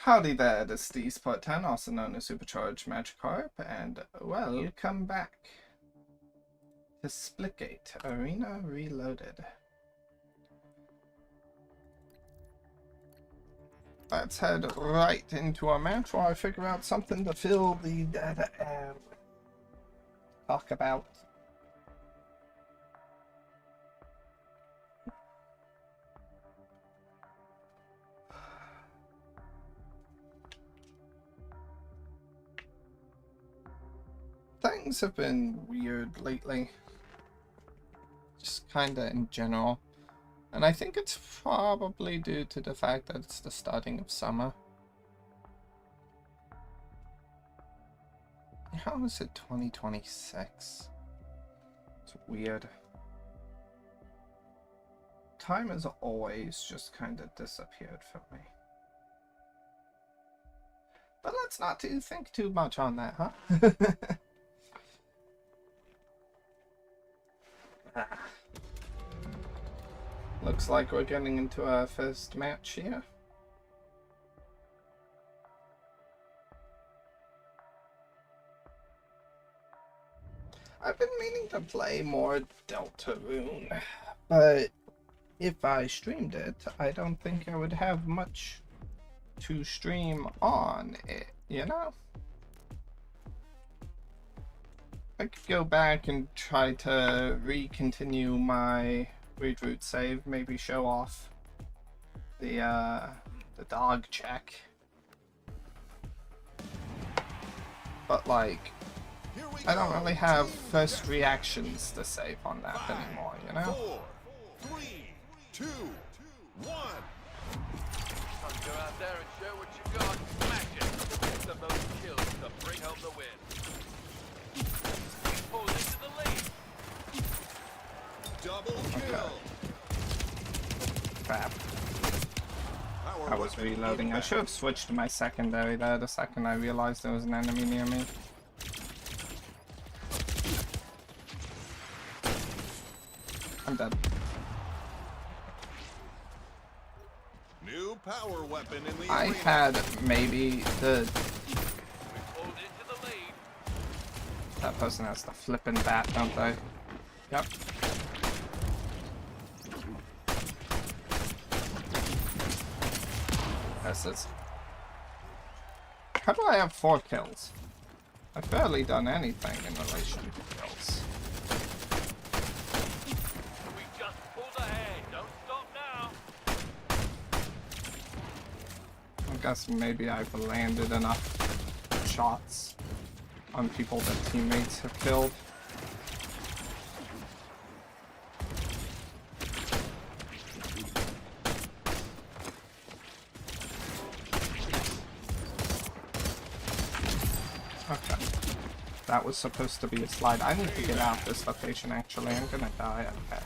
Howdy there, this is the Split 10, also known as UberchargedMagikarp, and welcome back to Splitgate Arena Reloaded. Let's head right into our match while I figure out something to fill the dead air with. Talk about. Things have been weird lately, just kinda in general, and I think it's probably due to the fact that it's the starting of summer. How is it 2026? It's weird. Time has always just kinda disappeared from me. But let's not think too much on that, huh? Looks like we're getting into our first match here. I've been meaning to play more Deltarune, but if I streamed it, I don't think I would have much to stream on it, you know? I could go back and try to re-continue my root save, maybe show off the dog check. But like, I don't really have first reactions to save on that anymore, you know? 4, 3, 2, 1. Go out there and show what you got. Smash it. Get the most kills to bring home the win. Pull into the lead. Double kill. Crap. I was reloading. I should have switched to my secondary there the second I realized there was an enemy near me. I'm dead. New power weapon in the I arena. had maybe the... Pulled into the lead. That person has the flippin' bat, don't they? Yep. This is... How do I have 4 kills? I've barely done anything in relation to kills. We just pulled ahead. Don't stop now. I guess maybe I've landed enough shots on people that teammates have killed. Okay. That was supposed to be a slide. I need to get out of this location actually. I'm gonna die. Okay.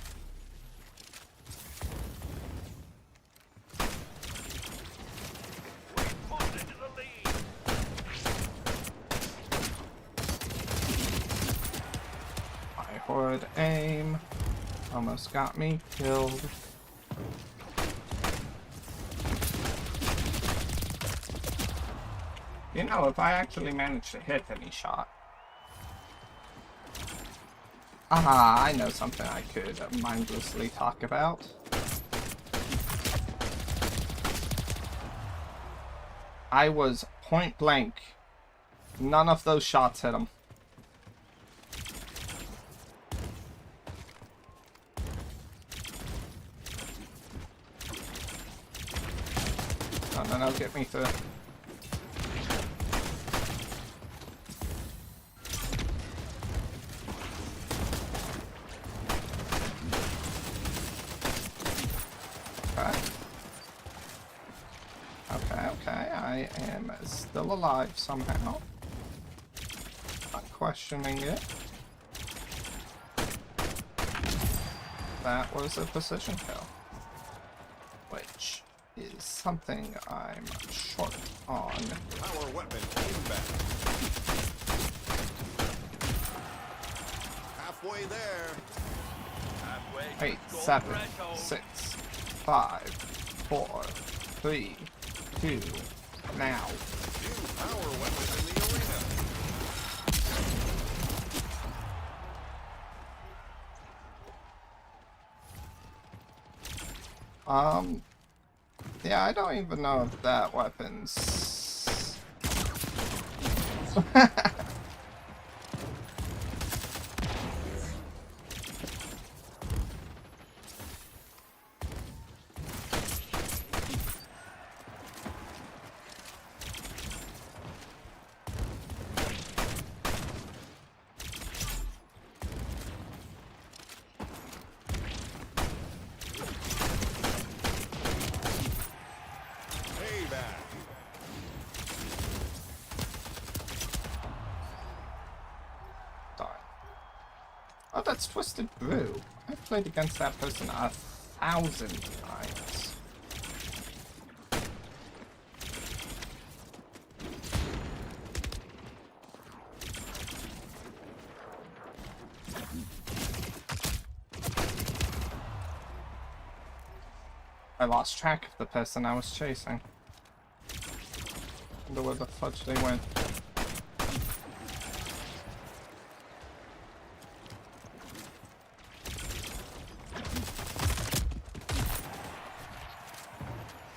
Pulled into the lead. My horrid aim almost got me killed. You know, if I actually manage to hit any shot. Ah, I know something I could mindlessly talk about. I was point blank. None of those shots hit him. No, get me through. Okay, I am still alive somehow. Not questioning it. That was a precision kill, which is something I'm short on. Power weapon inbound. Halfway there. Halfway. 8, 7, 6, 5, 4, 3, 2, now. New power weapon in the arena. Yeah, I don't even know if that weapon's... Payback. Darn. Oh, that's Twisted Brew. I've played against that person 1,000 times. I lost track of the person I was chasing. Wonder where the fudge they went.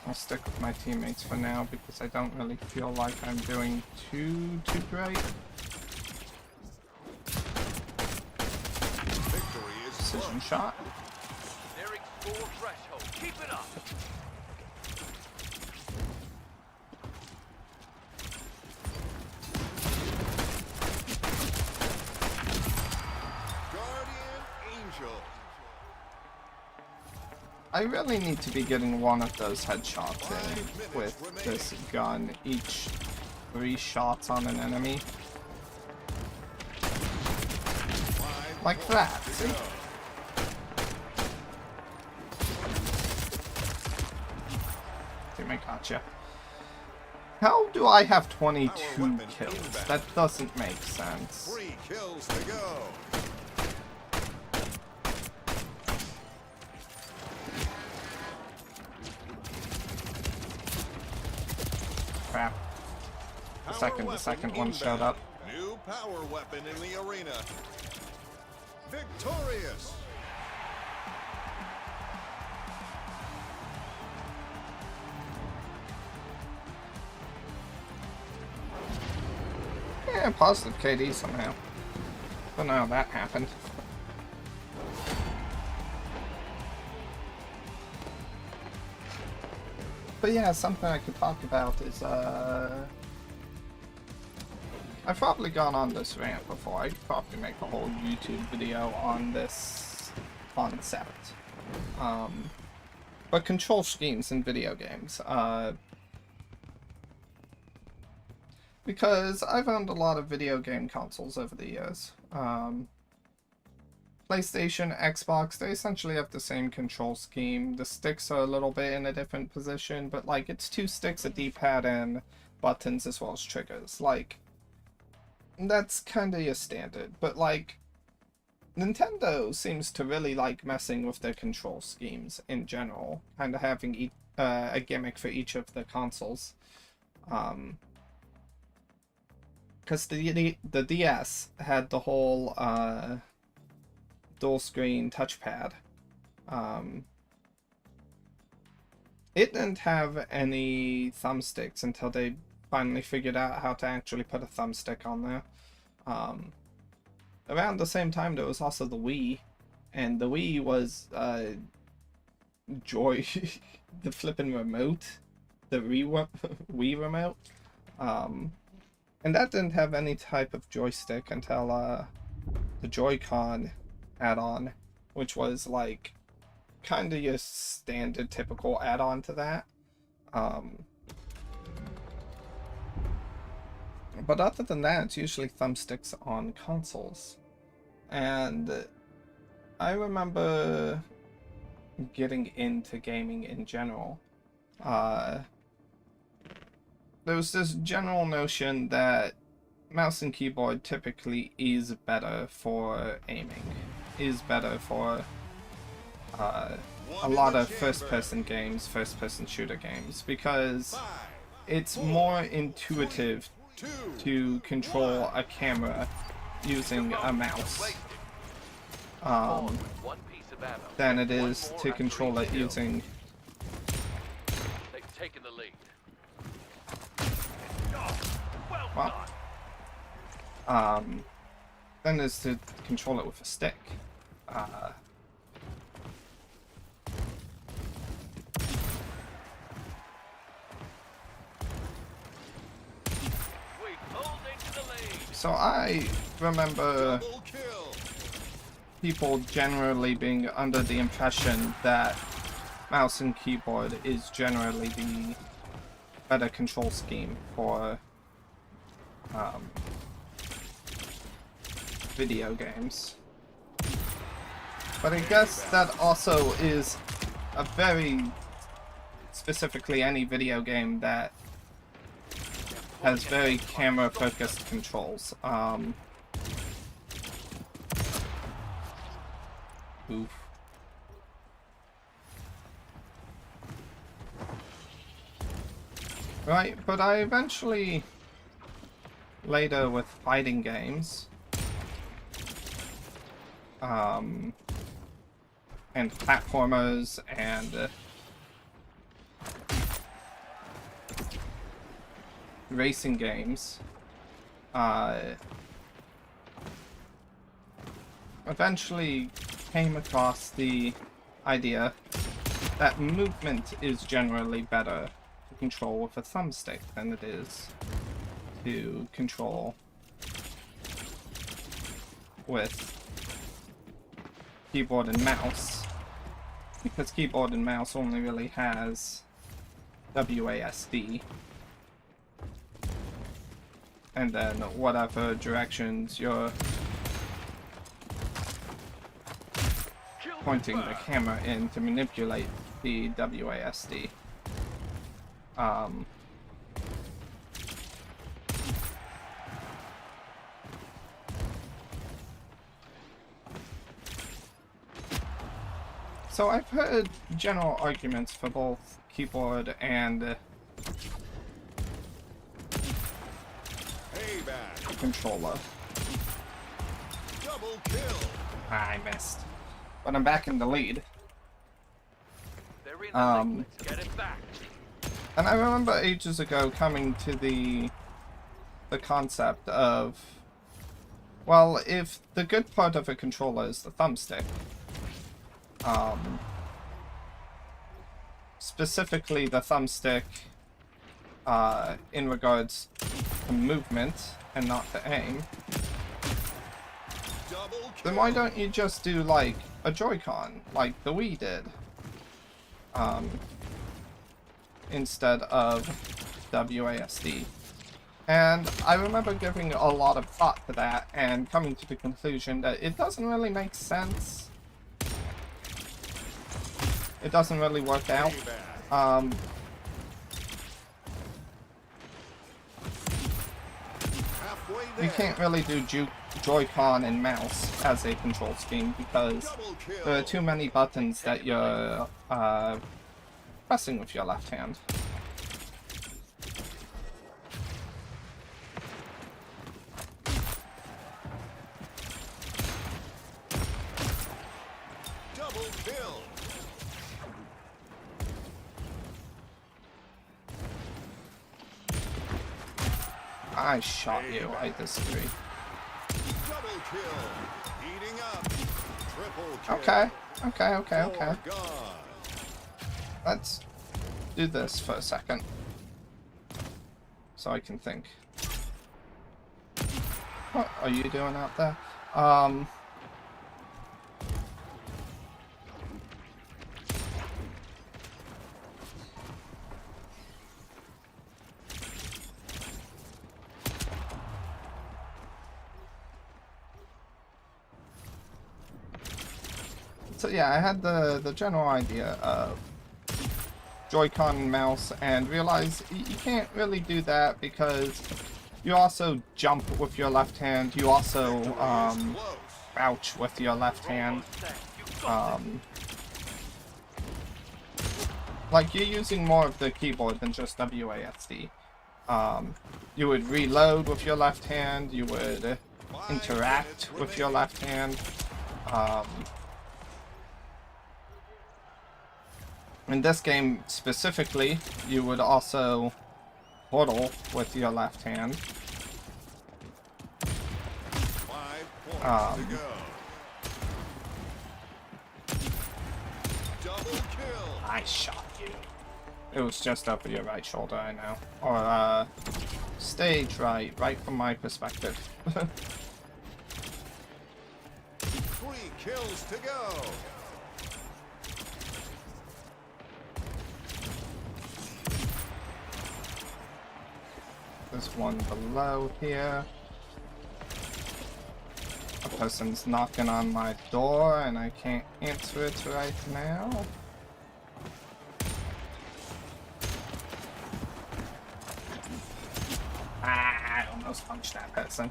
I'll stick with my teammates for now because I don't really feel like I'm doing too great. Victory is Precision close. shot. Nearing score threshold. Keep it up. Guardian Angel. I really need to be getting one of those headshots in with this gun, each 3 shots on an enemy. Like that, see? Teammate gotcha. How do I have 22 kills? That doesn't make sense. 3 kills to go. Crap. The second one showed up. New power weapon in the arena. Victorious. Yeah, positive KD somehow. Don't know how that happened. But yeah, something I could talk about is, I've probably gone on this rant before. I could probably make a whole YouTube video on this concept. But control schemes in video games. Because I've owned a lot of video game consoles over the years. PlayStation, Xbox, they essentially have the same control scheme. The sticks are a little bit in a different position, but like it's 2 sticks, a D-pad, and buttons as well as triggers. Like, that's kind of your standard. But like, Nintendo seems to really like messing with their control schemes in general, kind of having a gimmick for each of the consoles. Because the DS had the whole dual screen touchpad. It didn't have any thumbsticks until they finally figured out how to actually put a thumbstick on there. Around the same time, there was also the Wii, and the Wii was Joy, the flipping remote, the Wii remote. And that didn't have any type of joystick until the Joy-Con add-on, which was like kind of your standard typical add-on to that. But other than that, it's usually thumbsticks on consoles. And I remember getting into gaming in general. There was this general notion that mouse and keyboard typically is better for aiming, is better for a lot of first-person games, first-person shooter games, because it's more intuitive two, to control a camera using a mouse With one piece of ammo. than it One is more to after control each it kill. using They've taken the lead. well, than it is to control it with a stick. We pulled into the lead. So I remember double kill. people generally being under the impression that mouse and keyboard is generally the better control scheme for video games. But I guess that also is a very specifically any video game that has very camera focused controls. Oof. Right, but I eventually, later with fighting games, and platformers and racing games, eventually came across the idea that movement is generally better to control with a thumbstick than it is to control with keyboard and mouse, because keyboard and mouse only really has WASD, and then whatever directions you're pointing the camera in to manipulate the WASD. So I've heard general arguments for both keyboard and Payback. controller. Double kill. I missed. But I'm back in the lead. They're in the lead. Let's get it back. And I remember ages ago coming to the concept of, well, if the good part of a controller is the thumbstick, specifically the thumbstick in regards to movement and not to aim, Double kill. then why don't you just do like a Joy-Con, like the Wii did, instead of WASD? And I remember giving a lot of thought to that and coming to the conclusion that it doesn't really make sense. It doesn't really work out. Payback. Halfway there. You can't really do Joy-Con and mouse as a control scheme because Double kill. there are too many buttons that you're pressing with your left hand. Double kill. I shot you. I disagree. Double kill. Heating up. Triple kill. Okay. Okay. Four gone. Let's do this for a second, so I can think. What are you doing out there? So yeah, I had the general idea of Joy-Con and mouse and realized you can't really do that because you also jump with your left hand, you also Close. crouch with your left hand. Like you're using more of the keyboard than just WASD. You would reload with your left hand, you would interact with your left hand. In this game specifically, you would also portal with your left hand. 5 points to go. Double kill. I shot you. It was just over your right shoulder, I know. Or, stage right from my perspective. 3 kills to go. There's one below here. A person's knocking on my door and I can't answer it right now. Ah, I almost punched that person.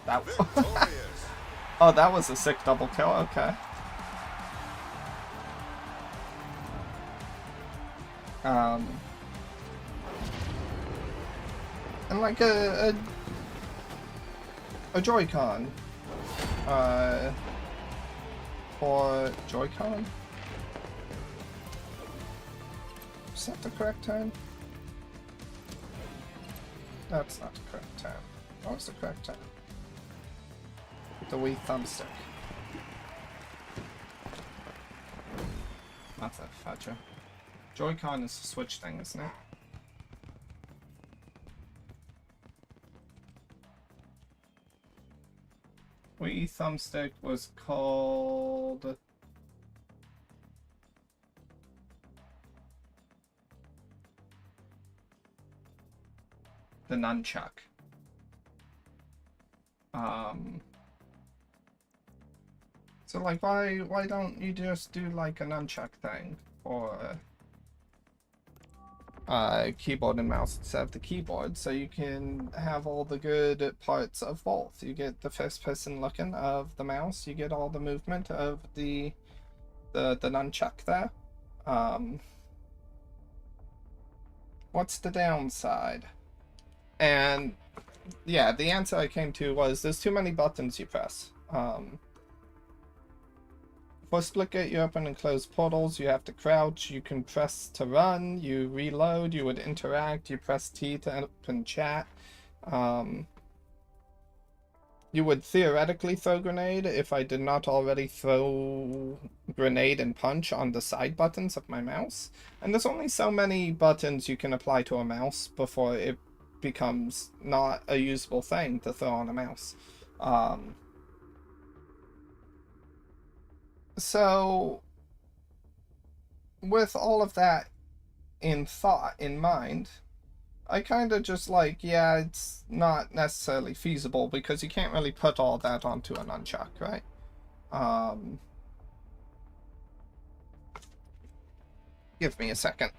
That Victorious. Oh, that was a sick double kill, okay. And like a Joy-Con. For Joy-Con? Is that the correct term? That's not the correct term. What was the correct term? The Wii thumbstick. That's a fudger. Joy-Con is a Switch thing, isn't it? Wii thumbstick was called... the nunchuck. So like why don't you just do like a nunchuck thing for keyboard and mouse instead of the keyboard, so you can have all the good parts of both. You get the first person looking of the mouse, you get all the movement of the nunchuck there. What's the downside? And yeah, the answer I came to was there's too many buttons you press. For Splitgate, you open and close portals, you have to crouch, you can press to run, you reload, you would interact, you press T to open chat. You would theoretically throw grenade if I did not already throw grenade and punch on the side buttons of my mouse. And there's only so many buttons you can apply to a mouse before it becomes not a usable thing to throw on a mouse. So, with all of that in mind, I kind of just like, yeah, it's not necessarily feasible because you can't really put all that onto a nunchuck, right? Give me a second.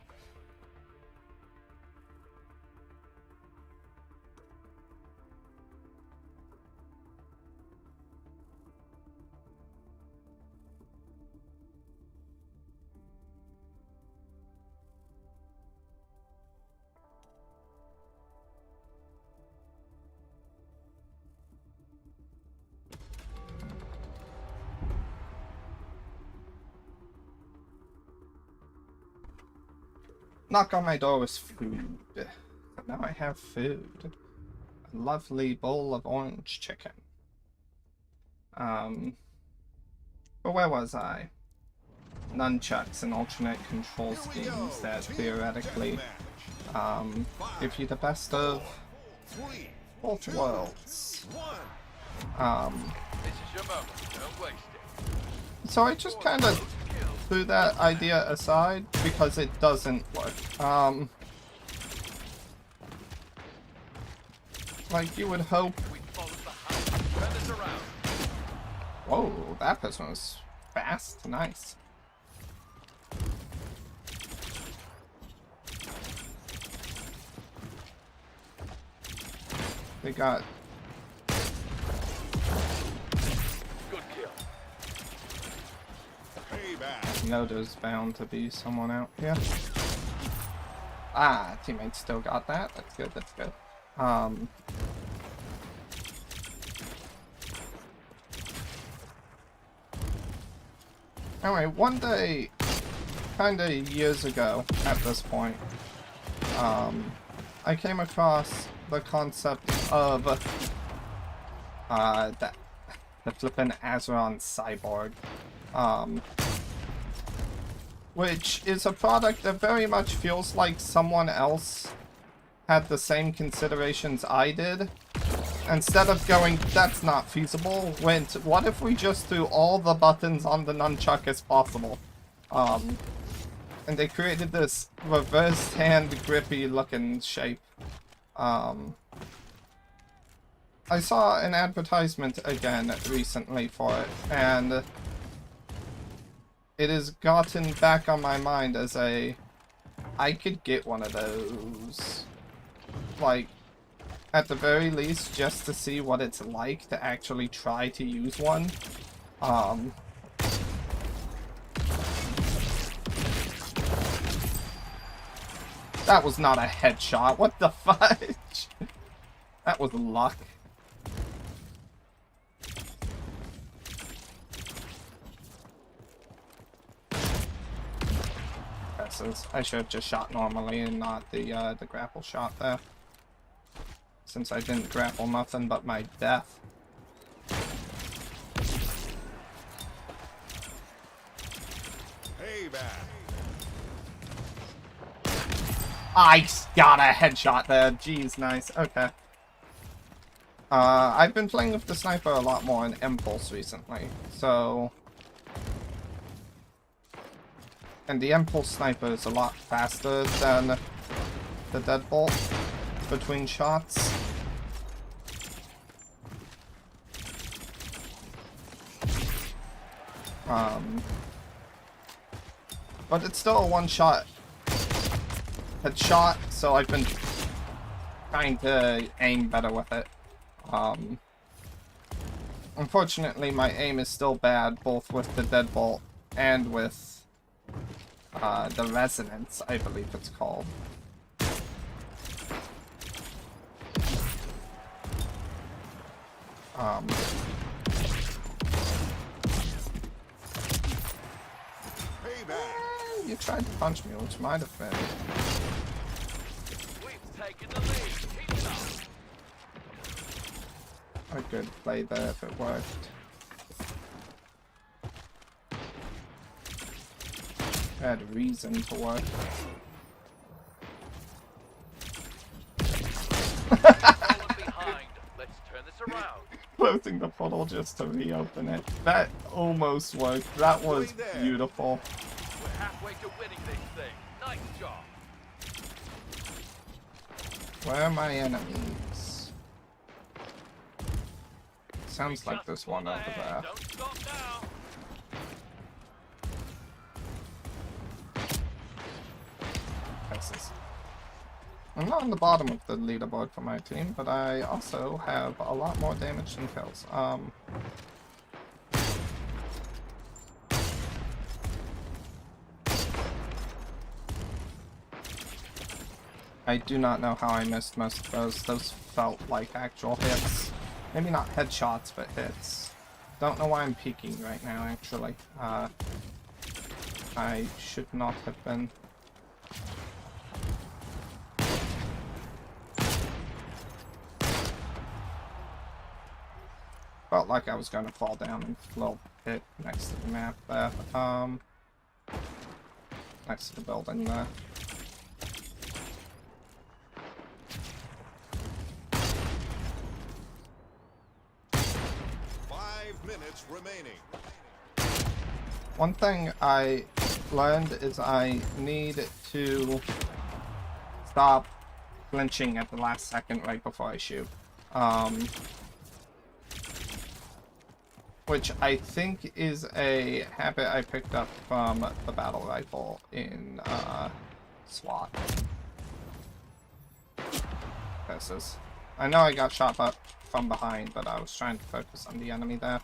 Knock on my door with food. But now I have food. A lovely bowl of orange chicken. But where was I? Nunchucks and alternate control schemes that theoretically give you the best of both worlds. This is your moment. Don't waste it. So I just kind of threw that idea aside because it doesn't work. Like you would hope. Whoa, that person was fast. Nice. They got. Good kill. know there's bound to be someone out here. Ah, teammates still got that. That's good, that's good. Anyway, one day, kinda years ago at this point, I came across the concept of the flippin' Azeron Cyborg, which is a product that very much feels like someone else had the same considerations I did. Instead of going, that's not feasible, went, what if we just threw all the buttons on the nunchuck as possible? And they created this reversed hand grippy looking shape. I saw an advertisement again recently for it, and it has gotten back on my mind as I could get one of those. Like, at the very least, just to see what it's like to actually try to use one. That was not a headshot. What the fudge? That was luck. I should have just shot normally and not the grapple shot there. Since I didn't grapple nothing but my death. Payback. I got a headshot there. Jeez, nice. Okay. I've been playing with the sniper a lot more in Empulse recently, so... And the Empulse sniper is a lot faster than the deadbolt between shots. But it's still a one-shot headshot, so I've been trying to aim better with it. Unfortunately, my aim is still bad, both with the deadbolt and with the resonance, I believe it's called. You tried to punch me, which might have been. We've taken the lead. Keep it up. A good play there if it worked. Had reason to work. Behind. Let's turn this around. Closing the portal just to reopen it. That almost worked. That was beautiful. We're halfway to winning this thing. Nice job. Where are my enemies? Sounds like there's one over there. Don't stop now. I'm not on the bottom of the leaderboard for my team, but I also have a lot more damage than kills. I do not know how I missed most of those. Those felt like actual hits. Maybe not headshots, but hits. Don't know why I'm peeking right now, actually. I should not have been. Felt like I was going to fall down in a little pit next to the map there. Next to the building there. Minutes remaining. One thing I learned is I need to stop flinching at the last second right before I shoot. Which I think is a habit I picked up from the battle rifle in SWAT. I know I got shot up from behind, but I was trying to focus on the enemy there.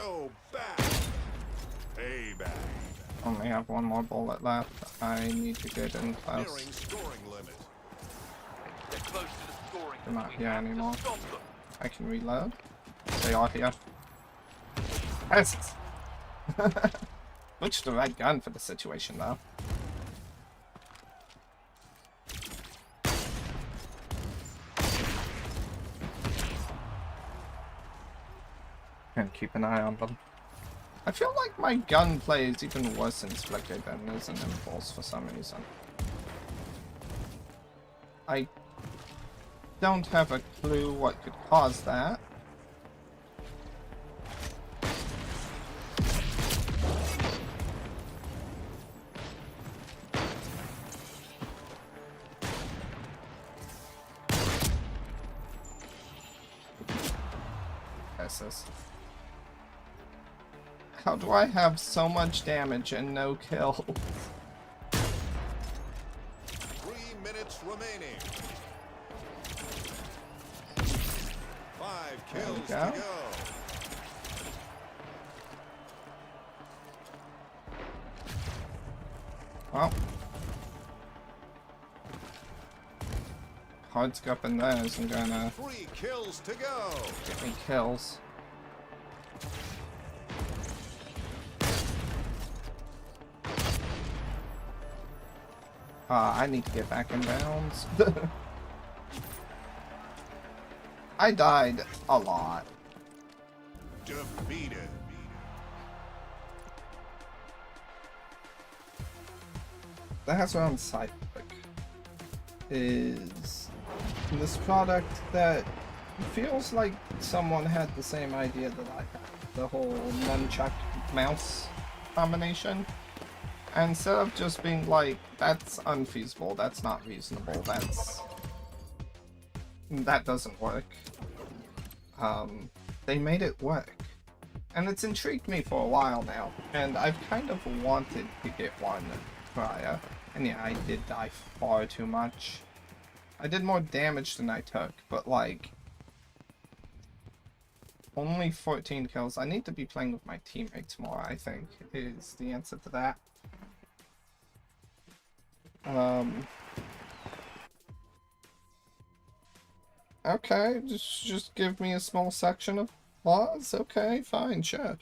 So bad. Payback. Only have one more bullet left. I need to get in Nearing close. scoring limit. They're close to the scoring. They're not We here have to anymore. stop them. I can reload. They are here. Yes! Which the right gun for the situation, though. And keep an eye on them. I feel like my gunplay is even worse in Splitgate than it is in Empulse for some reason. I don't have a clue what could cause that. How do I have so much damage and no kills? 3 minutes remaining. 5 kills to go. go. Well, hard scope in there isn't gonna 3 kills to go. get me kills. I need to get back in bounds. I died a lot. Defeated. The Hazard side is this product that feels like someone had the same idea that I had. The whole nunchuck mouse combination. And instead of just being like, that's unfeasible, that's not reasonable, that doesn't work. They made it work. And it's intrigued me for a while now, and I've kind of wanted to get one prior. And yeah, I did die far too much. I did more damage than I took, but like, only 14 kills. I need to be playing with my teammates more, I think, is the answer to that. Okay, just give me a small section of laws. Okay, fine, sure.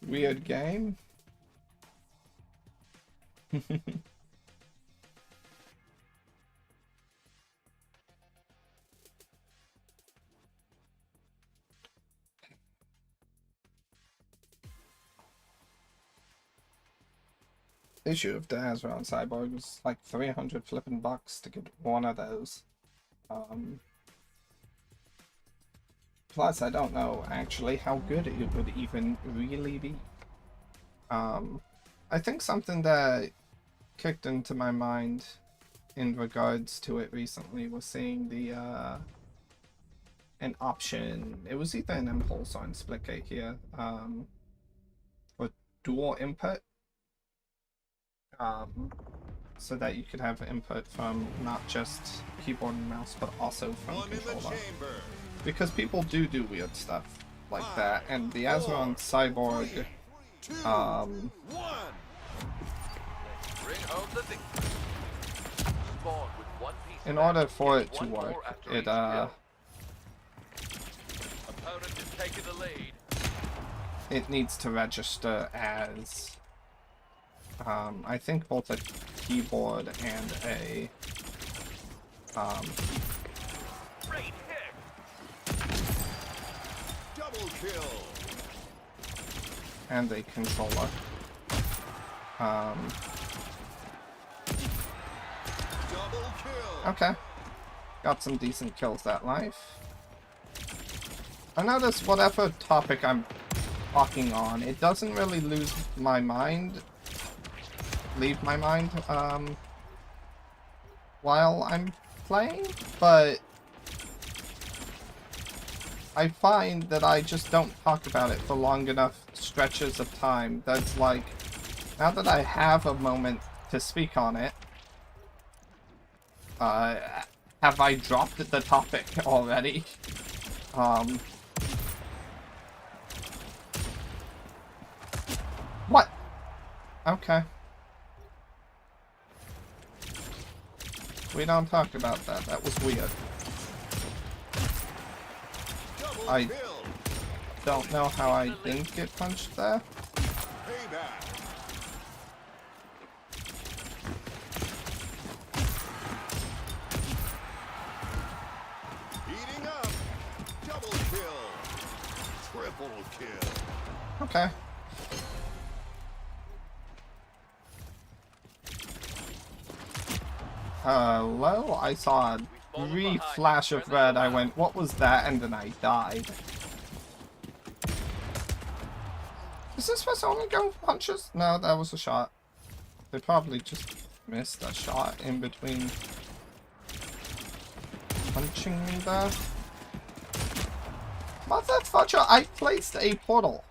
Weird game. Issue of the Azrael Cyborg was like 300 flipping bucks to get one of those. Plus, I don't know actually how good it would even really be. I think something that kicked into my mind in regards to it recently was seeing the an option. It was either an Empulse or in Splitgate here, for dual input. So that you could have input from not just keyboard and mouse, but also from controller. Because people do weird stuff like that, and the Azrael Cyborg, Bring home the victory. Spawn with one piece in of order ammo. for Get it to one more work, after it each kill. Opponent is taking the lead. it needs to register as I think both a keyboard and a Great hit. Double kill. and a controller. Double kill. Okay. Got some decent kills that life. I notice whatever topic I'm talking on, it doesn't really leave my mind while I'm playing, but I find that I just don't talk about it for long enough stretches of time. That's like, now that I have a moment to speak on it, have I dropped the topic already? Okay. We don't talk about that. That was weird. Double I kill. don't know how I didn't get punched there. Payback. Heating up. Double kill. Triple kill. Okay. Hello? I saw a brief flash of red. I went, what was that? And then I died. Is this supposed to only go punches? No, that was a shot. They probably just missed a shot in between punching me there. Motherfucker, I placed a portal.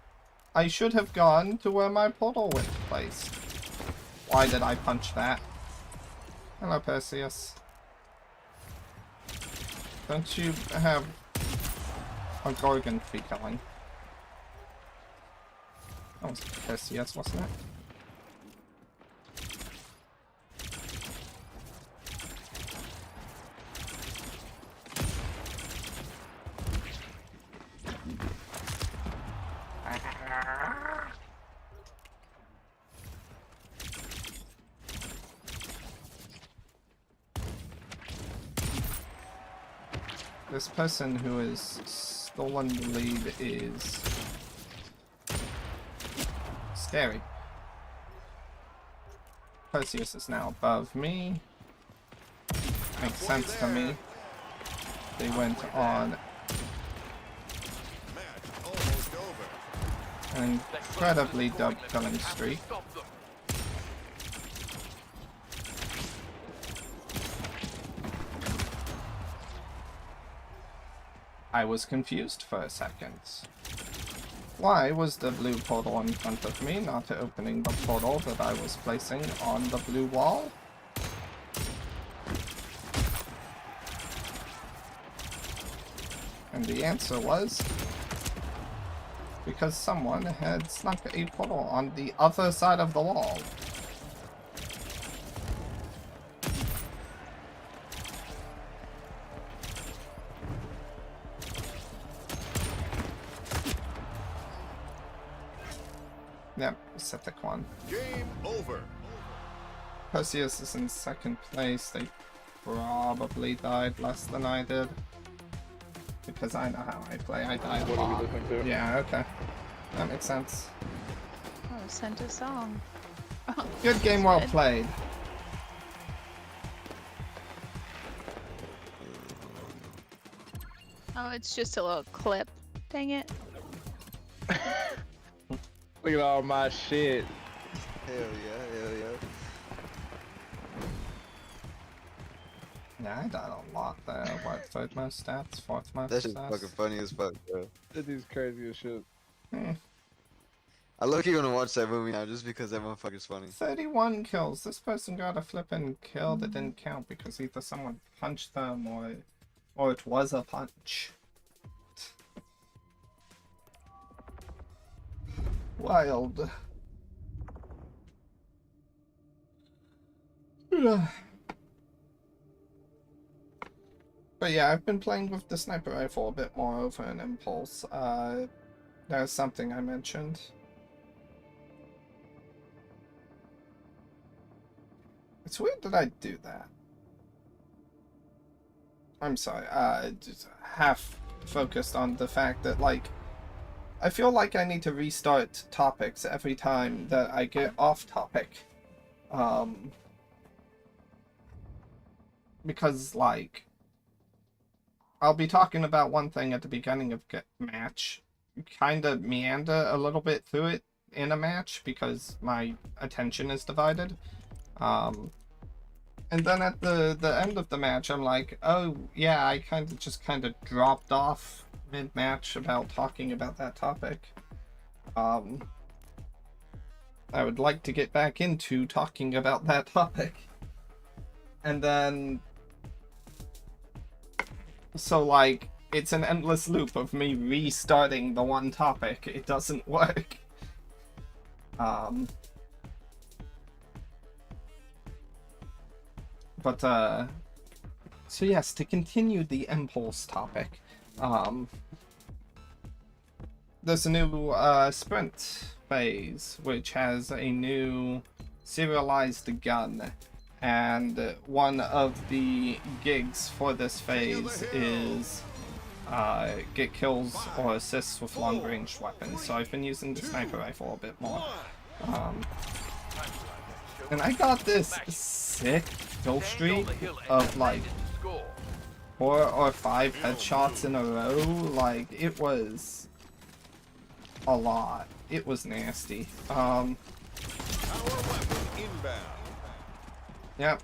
I should have gone to where my portal was placed. Why did I punch that? Hello, Perseus. Don't you have a Gorgon feeling? That was Perseus, wasn't it? This person who has stolen the lead is scary. Perseus is now above me. Makes sense to me. They went on Match almost over. an incredibly dub killing streak. Stop them. I was confused for a second. Why was the blue portal in front of me not opening the portal that I was placing on the blue wall? And the answer was because someone had snuck a portal on the other side of the wall. Yep, Septic one. Game over. Perseus is in second place. They probably died less than I did. Because I know how I play. I died a What are lot. we listening to? Yeah, okay. That makes sense. Oh, sent a song. Oh, Good game, well good. played. Oh, it's just a little clip. Dang it. Look at all my shit. Hell yeah, hell yeah. Yeah, I died a lot there. What, third most stats? Fourth most That shit's stats? fucking funny as fuck, bro. That dude's crazy as shit. I look gonna watch that movie now just because that motherfucker's funny. 31 kills. This person got a flippin' kill that didn't count because either someone punched them or it was a punch. Wild. But yeah, I've been playing with the sniper rifle a bit more over an Impulse. There's something I mentioned. It's weird that I do that. I'm sorry, just half focused on the fact that, like, I feel like I need to restart topics every time that I get off topic. Because, like, I'll be talking about one thing at the beginning of match, kind of meander a little bit through it in a match because my attention is divided. And then at the end of the match, I'm like, oh yeah, I just kind of dropped off mid-match about talking about that topic. I would like to get back into talking about that topic. And then, so like, it's an endless loop of me restarting the one topic. It doesn't work. But so yes, to continue the Empulse topic, there's a new sprint phase which has a new serialized gun, and one of the gigs for this phase is get kills or assists with long range weapons. So I've been using the sniper rifle a bit more. And I got this sick kill streak of like 4 or 5 headshots in a row. Like, it was a lot. It was nasty. Yep,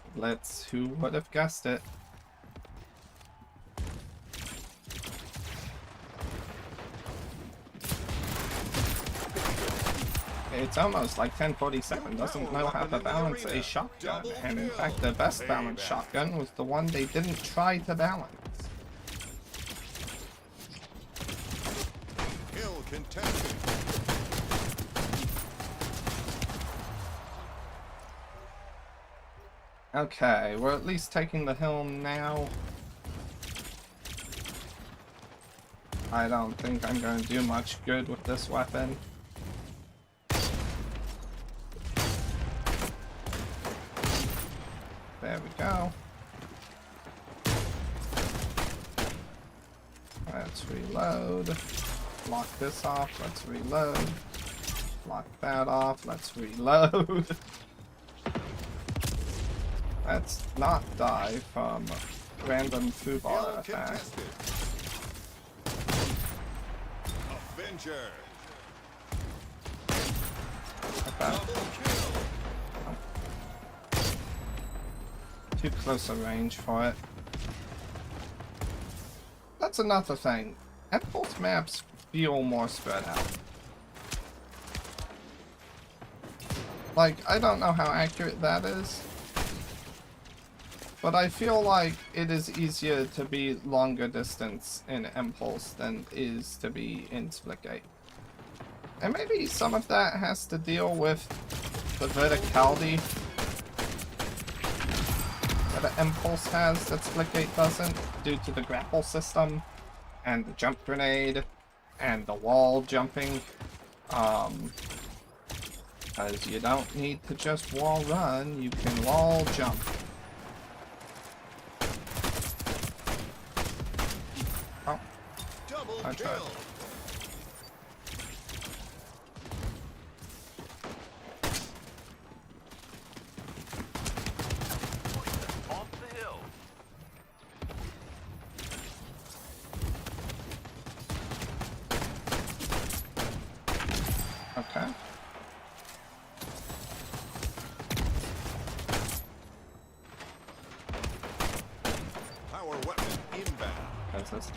who would have guessed it? It's almost like 1047 doesn't know how to balance a shotgun, and in fact the best balanced shotgun was the one they didn't try to balance. Kill contested. Okay, we're at least taking the hill now. I don't think I'm going to do much good with this weapon. There we go. Let's reload. Lock this off. Let's reload. Lock that off. Let's reload. Let's not die from random foobar attack. Avenger. Okay. Too close a range for it. That's another thing. Empulse maps feel more spread out. Like, I don't know how accurate that is, but I feel like it is easier to be longer distance in Empulse than it is to be in Splitgate. And maybe some of that has to deal with the verticality that Empulse has that Splitgate doesn't, due to the grapple system and the jump grenade and the wall jumping. Because you don't need to just wall run, you can wall jump. Oh, I tried. Okay. Power weapon inbound. That's this.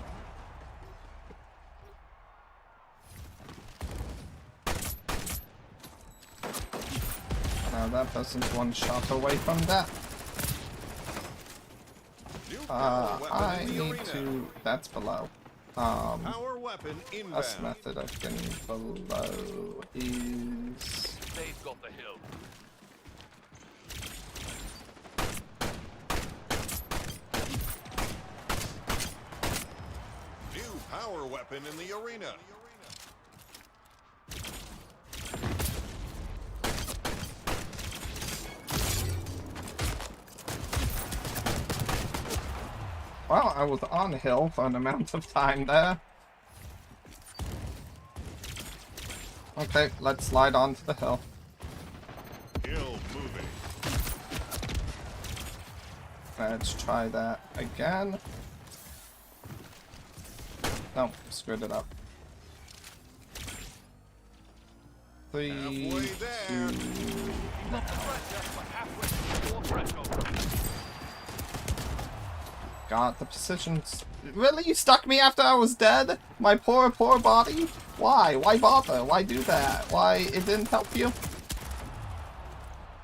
Now that person's one shot away from that. New power weapon I in the need arena. to. That's below. Power weapon inbound. Best method of getting below is. They've got the hill. New power weapon in the arena. Well, I was on the hill for an amount of time there. Okay, let's slide onto the hill. Hill moving. Let's try that again. Nope, screwed it up. 3, Halfway 2, there. now. God, the positions. Really? You stuck me after I was dead? My poor, poor body? Why? Why bother? Why do that? Why it didn't help you?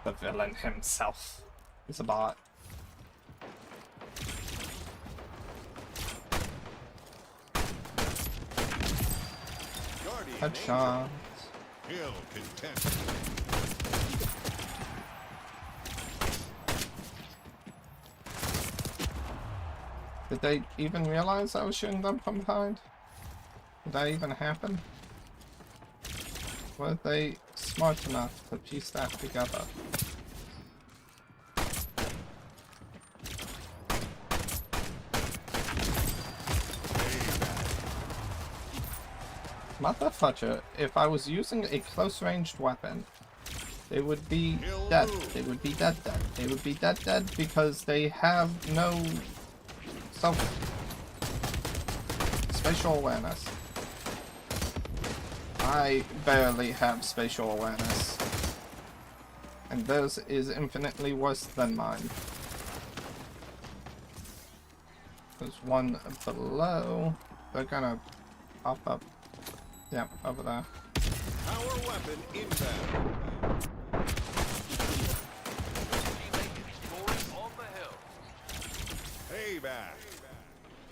The villain himself is a bot. Guardian Headshot. Hill contested. Did they even realize I was shooting them from behind? Did that even happen? Were they smart enough to piece that together? Motherfucker, if I was using a close-ranged weapon, they would be dead. They would be dead. They would be dead because they have no spatial awareness. I barely have spatial awareness. And theirs is infinitely worse than mine. There's one below. They're gonna pop up. Yep, over there. Power weapon inbound. Teammate is scoring on the hill. Payback.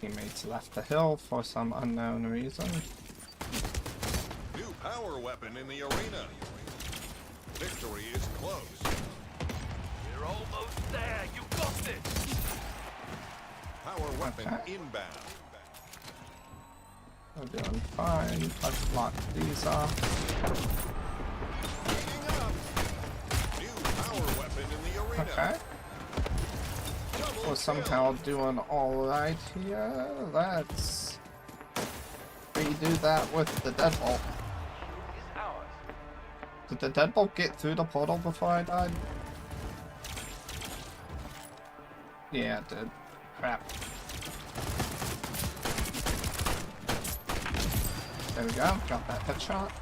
Teammates left the hill for some unknown reason. New power weapon in the arena. Victory is close. We're almost there. You got this. Power weapon Okay. inbound. We're doing fine. Let's lock these off. Heating up. New power weapon in the arena. Okay. Double We're somehow doing alright here. Let's redo that with the deadbolt. Is ours. Did the deadbolt get through the portal before I died? Yeah, it did. Crap. There we go, got that headshot.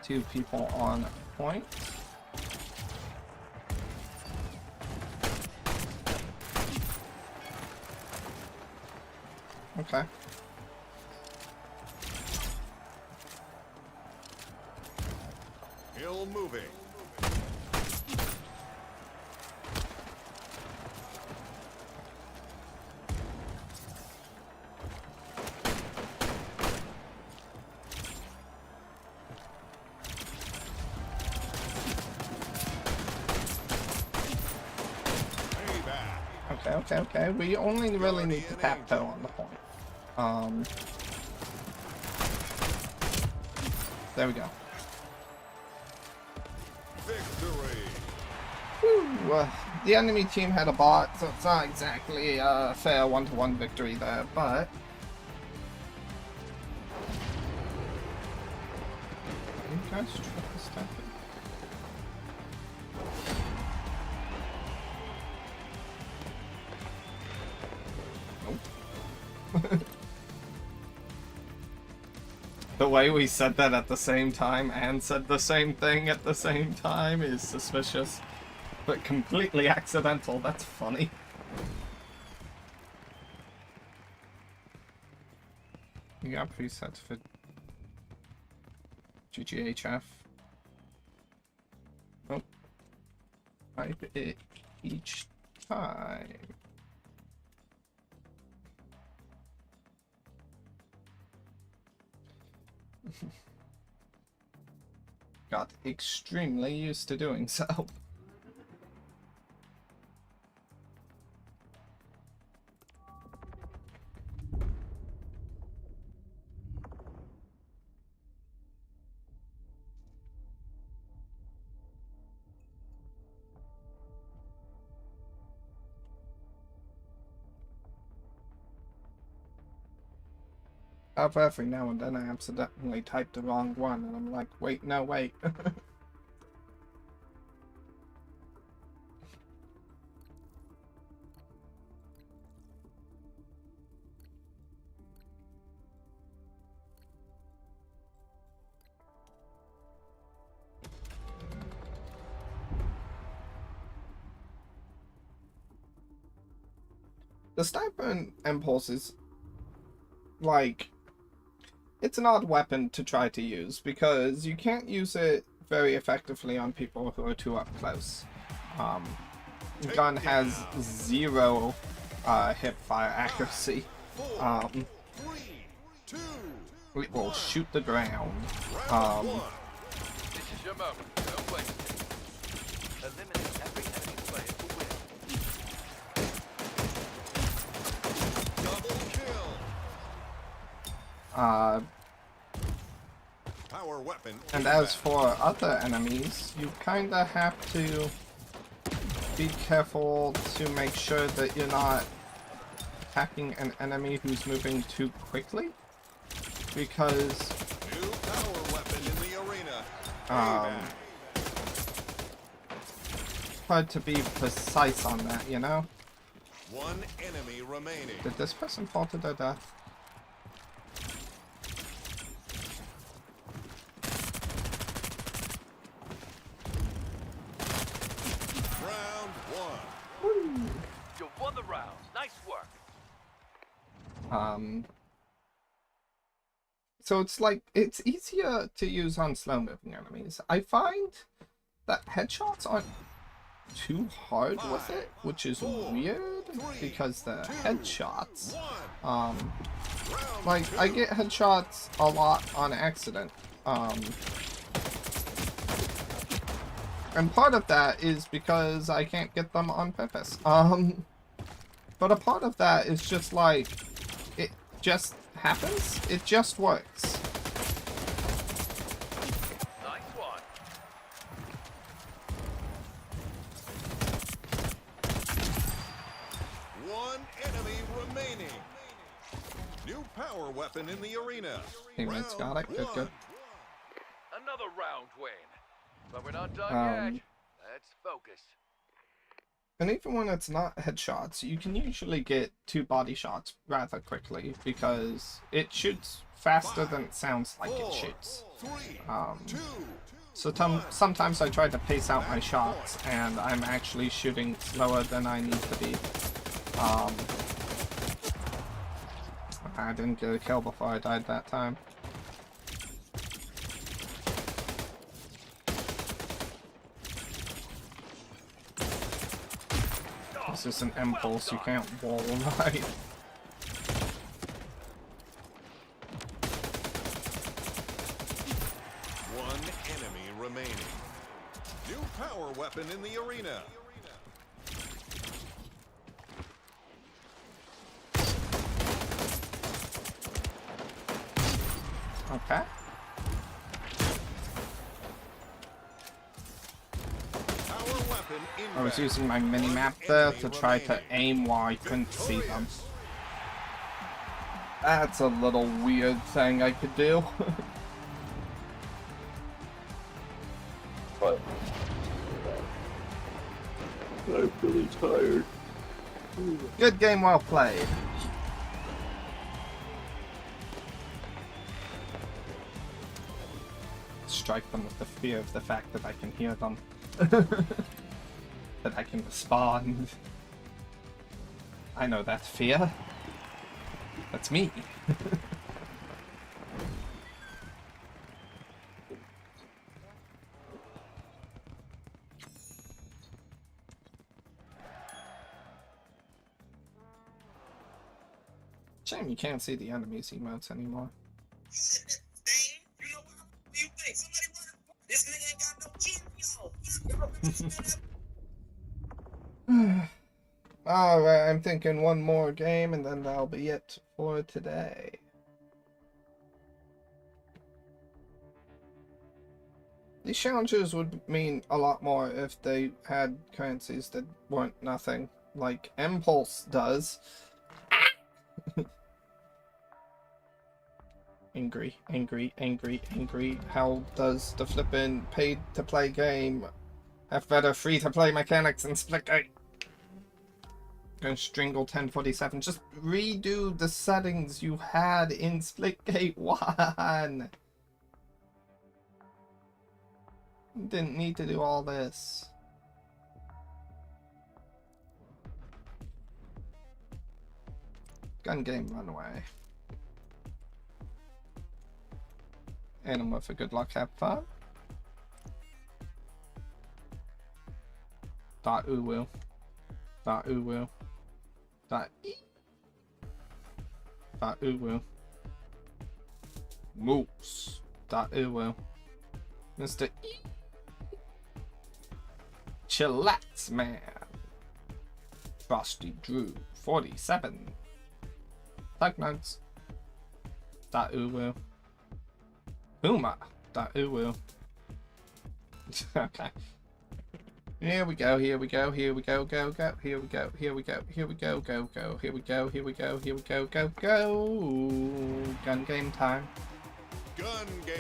2 people on point. Okay. Hill moving. Payback. Okay. We only really need to tap toe on the point. There we go. Victory. Whew, the enemy team had a bot, so it's not exactly a fair 1-to-1 victory there, but... You guys triple stack it. Nope. The way we said that at the same time and said the same thing at the same time is suspicious, but completely accidental. That's funny. You got presets for GGHF. Oh. Type it each time. Got extremely used to doing so. Every now and then I accidentally typed the wrong one, and I'm like, wait, no, wait. The sniper in Empulse is, like, it's an odd weapon to try to use because you can't use it very effectively on people who are too up close. The gun has 0 hip fire accuracy. 4, 3, 2, It will shoot the ground. round 1. This is your moment. Don't waste it. Eliminate every enemy player to win. Uh, Power weapon. and as for other enemies, you kinda have to be careful to make sure that you're not attacking an enemy who's moving too quickly, because New power weapon in the arena. it's hard to be precise on that, you know? One enemy remaining. Did this person fall to their death? Round one. You won the round. Nice work. So it's like, it's easier to use on slow-moving enemies. I find that headshots aren't too hard with it, which is weird, because the headshots, like, I get headshots a lot on accident, and part of that is because I can't get them on purpose, but a part of that is just like, it just happens, it just works. Nice one. One enemy remaining. New power weapon in the arena. Teammates got it, good, good. Another round win. But we're not done yet. Let's focus. And even when it's not headshots, you can usually get 2 body shots rather quickly, because it shoots faster than it sounds like it shoots. So sometimes I try to pace out my shots, and I'm actually shooting slower than I need to be. I didn't get a kill before I died that time. This is an impulse, you can't wall right. One enemy remaining. New power weapon in the arena. Okay. Power weapon I was inbound. using my mini-map there to try to aim while I couldn't see them. That's a little weird thing I could do. But I'm really tired. Good game, well played. Strike them with the fear of the fact that I can hear them. That I can respond. I know that fear. That's me. Shame you can't see the enemies' emotes anymore. Alright, I'm thinking one more game and then that'll be it for today. These challenges would mean a lot more if they had currencies that weren't nothing, like Empulse does. Angry, angry, angry, angry. How does the flippin' pay-to-play game have better free-to-play mechanics than Splitgate? Gonna strangle 1047. Just redo the settings you had in Splitgate 1. Didn't need to do all this. Gun game runaway. Animal for good luck, have fun. Dot will. Dot will. Dot e. Dot will. Moose. Dot will. Mr. E. Chillax man. Frosty Drew 47. Thug nugs. That uwu. Puma. That uwu. Okay. Here we go, here we go, here we go, go, go, here we go, here we go, here we go, go, go, here we go, here we go, here we go, go, go. Gun game time. Gun game.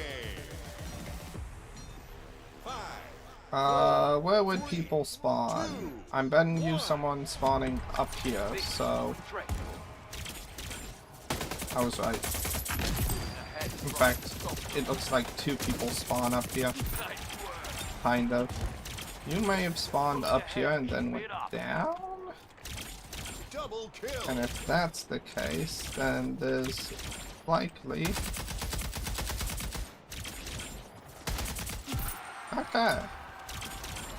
5. Where would people spawn? I'm betting you someone spawning up here, so I was right. In fact, it looks like 2 people spawn up here. Kind of. You may have spawned up here and then went down? Double kill. And if that's the case, then there's likely... Okay.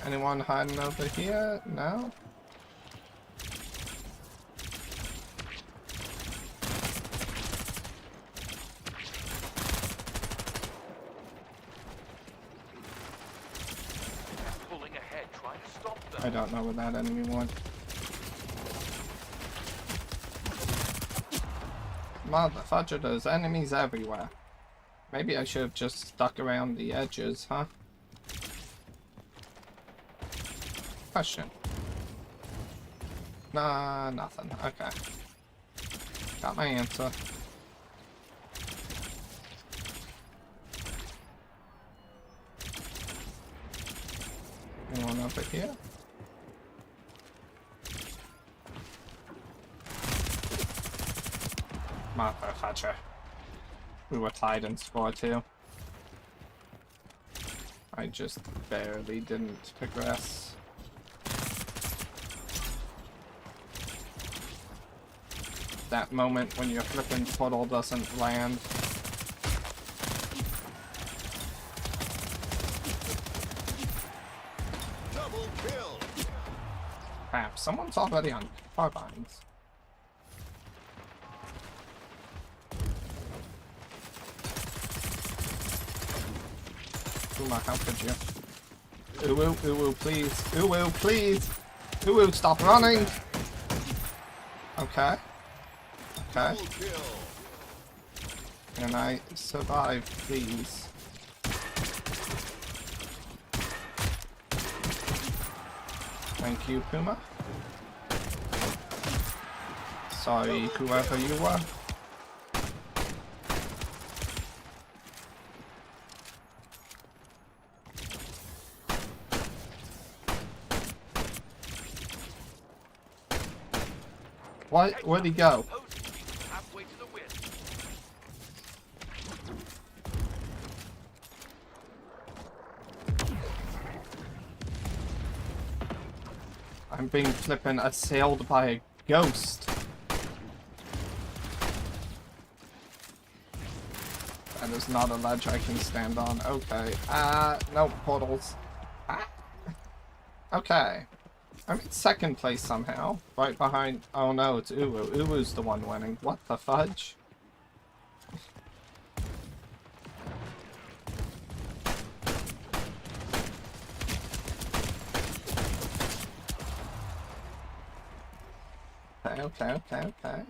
Anyone hiding over here? No? Pulling ahead, trying to stop them. I don't know where that enemy went. Motherfudger, there's enemies everywhere. Maybe I should have just stuck around the edges, huh? Question. Nah, nothing. Okay. Got my answer. Anyone over here? Motherfucker. We were tied in score 2. I just barely didn't progress. That moment when your flipping puddle doesn't land. Double kill. Crap, someone's already on carbines. Uma, how could you? Uwu, uwu, please. Uwu, please. Uwu, stop running. Okay. Okay. Double kill. Can I survive, please? Thank you, Puma. Sorry, whoever you were. What? Where'd he go? Halfway to the win. I'm being flippin' assailed by a ghost. That is not a ledge I can stand on. Okay. No portals. Ah. Okay. I'm in second place somehow. Right behind... Oh no, it's Uwu. Uwu's the one winning. What the fudge? Okay.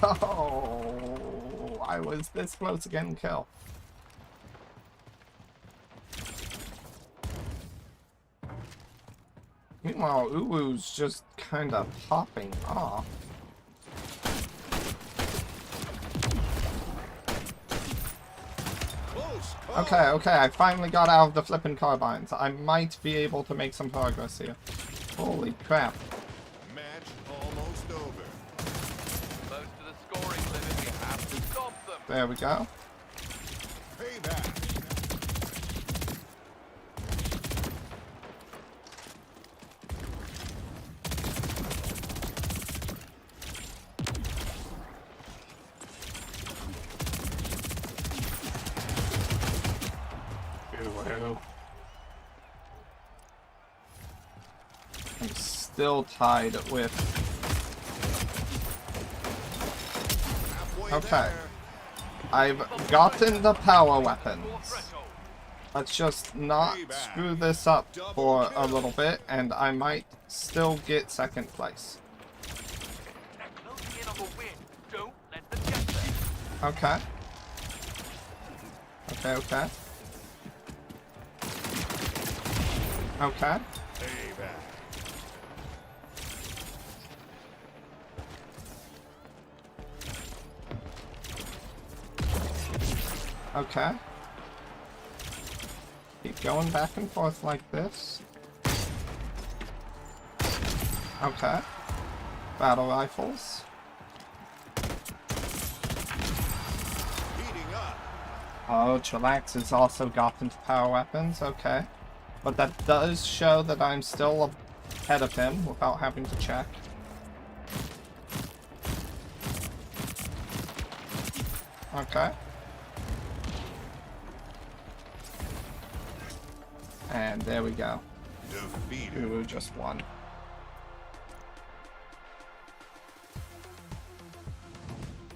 Oh, I was this close to getting killed. Meanwhile, Uwu's just kind of popping off. Okay, I finally got out of the flippin' carbines. I might be able to make some progress here. Holy crap. Match almost over. Close to the scoring limit, we have to stop them. There we go. Payback. I'm still tied with halfway Okay. there. I've gotten the power weapons. Let's just not screw this up for a little bit, and I might still get second place. Okay. Okay, okay. Okay. Payback. Okay. Keep going back and forth like this. Okay. Battle rifles. Heating up. Oh, Chillax has also gotten to power weapons. Okay. But that does show that I'm still ahead of him without having to check. Okay. And there we go. Defeated. Uru just won.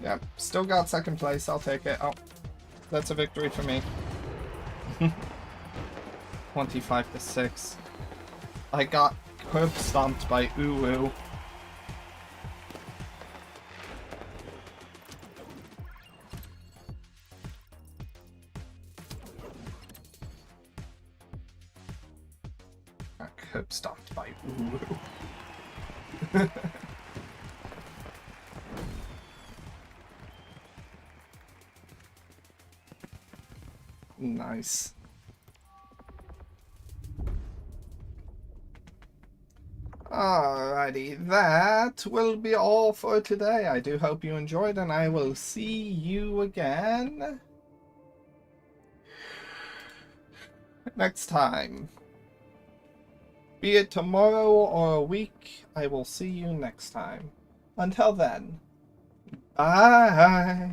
Yep, still got second place. I'll take it. Oh, that's a victory for me. 25-6. I got curb stomped by Uru. Got curb stomped by Uru. Nice. Alrighty, that will be all for today. I do hope you enjoyed, and I will see you again next time. Be it tomorrow or a week, I will see you next time. Until then, bye!